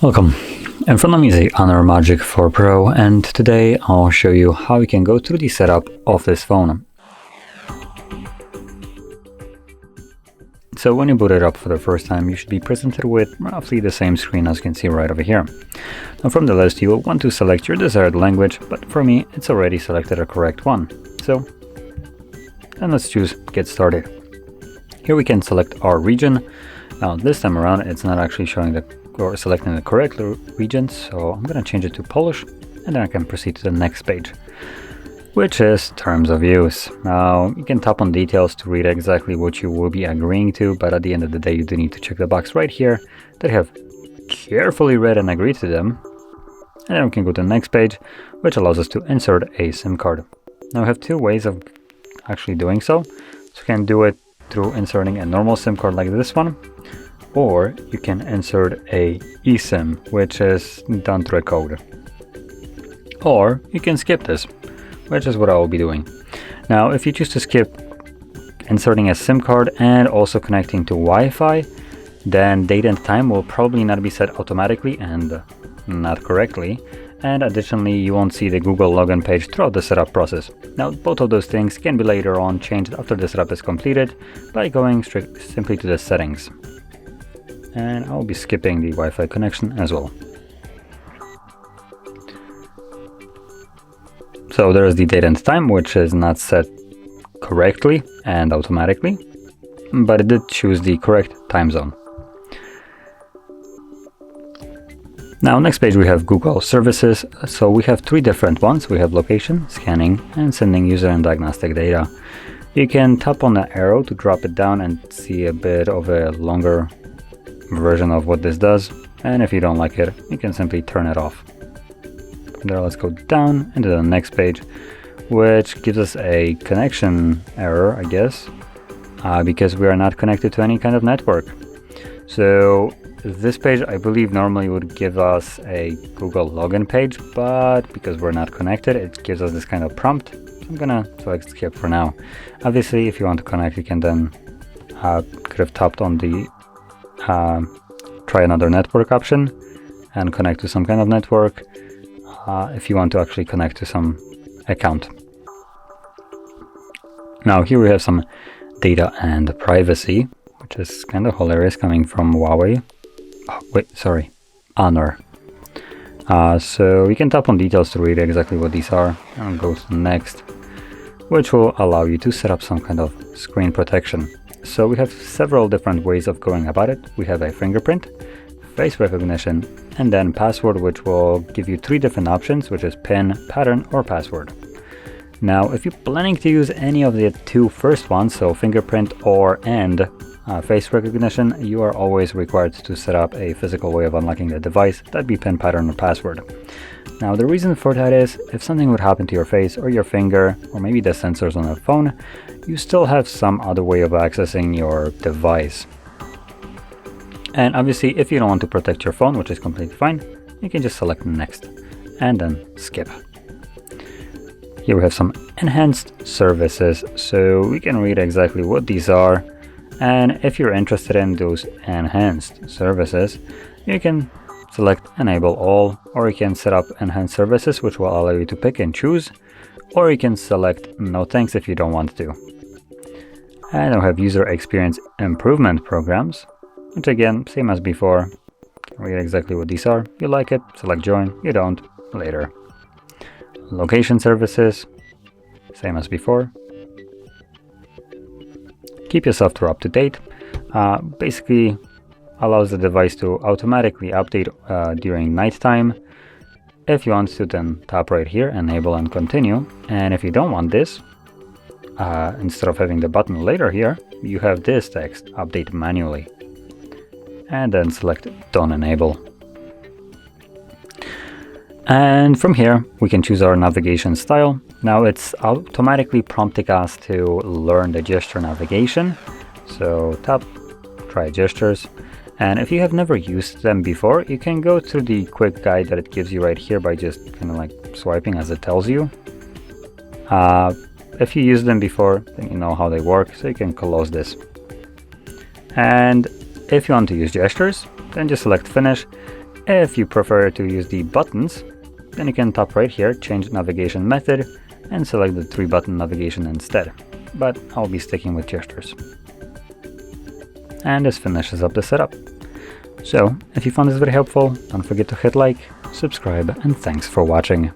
Welcome. In front of me is the HONOR Magic4 Pro, and today I'll show you how you can go through the setup of this phone. So when you boot it up for the first time, you should be presented with roughly the same screen as you can see right over here. Now from the list you will want to select your desired language, but for me it's already selected a correct one. So then let's choose Get Started. Here we can select our region. Now this time around it's not actually showing or selecting the correct region, so I'm going to change it to Polish, and then I can proceed to the next page, which is Terms of Use. Now you can tap on details to read exactly what you will be agreeing to, but at the end of the day you do need to check the box right here that you have carefully read and agreed to them, and then we can go to the next page, which allows us to insert a SIM card. Now we have two ways of actually doing so. So you can do it through inserting a normal SIM card like this one, or you can insert a eSIM, which is done through a code. Or you can skip this, which is what I will be doing. Now, if you choose to skip inserting a SIM card and also connecting to Wi-Fi, then date and time will probably not be set automatically and not correctly. And additionally, you won't see the Google login page throughout the setup process. Now, both of those things can be later on changed after the setup is completed by going simply to the settings. And I'll be skipping the Wi-Fi connection as well. So there's the date and time, which is not set correctly and automatically, but it did choose the correct time zone. Now next page we have Google services. So we have three different ones. We have location, scanning, and sending user and diagnostic data. You can tap on the arrow to drop it down and see a bit of a longer version of what this does, and if you don't like it you can simply turn it off. From there, let's go down into the next page, which gives us a connection error, I guess, because we are not connected to any kind of network. So this page I believe normally would give us a Google login page, but because we're not connected it gives us this kind of prompt. So I'm gonna select skip for now. Obviously if you want to connect you can then could have tapped on the try another network option and connect to some kind of network if you want to actually connect to some account. Now here we have some data and privacy, which is kind of hilarious coming from Huawei. HONOR. So we can tap on details to read exactly what these are and go to the next, which will allow you to set up some kind of screen protection. So we have several different ways of going about it. We have a fingerprint, face recognition, and then password, which will give you three different options, which is PIN, pattern, or password. Now, if you're planning to use any of the two first ones, so fingerprint and face recognition, you are always required to set up a physical way of unlocking the device, that'd be PIN, pattern, or password. Now the reason for that is, if something would happen to your face or your finger, or maybe the sensors on the phone, you still have some other way of accessing your device. And obviously if you don't want to protect your phone, which is completely fine, you can just select next and then skip. Here we have some enhanced services, so we can read exactly what these are, and if you're interested in those enhanced services you can select enable all, or you can set up enhanced services, which will allow you to pick and choose, or you can select no thanks if you don't want to. And we have user experience improvement programs, which again, same as before, read exactly what these are. You like it, select join, you don't, later. Location services, same as before. Keep your software up to date, basically allows the device to automatically update during nighttime. If you want to, then tap right here, enable and continue. And if you don't want this, instead of having the button later here, you have this text, update manually. And then select don't enable. And from here, we can choose our navigation style. Now it's automatically prompting us to learn the gesture navigation. So tap, try gestures. And if you have never used them before, you can go through the quick guide that it gives you right here by just kind of like swiping as it tells you. If you used them before, then you know how they work, so you can close this. And if you want to use gestures, then just select finish. If you prefer to use the buttons, then you can tap right here, change navigation method, and select the 3-button navigation instead. But I'll be sticking with gestures. And this finishes up the setup. So, if you found this very helpful, don't forget to hit like, subscribe, and thanks for watching.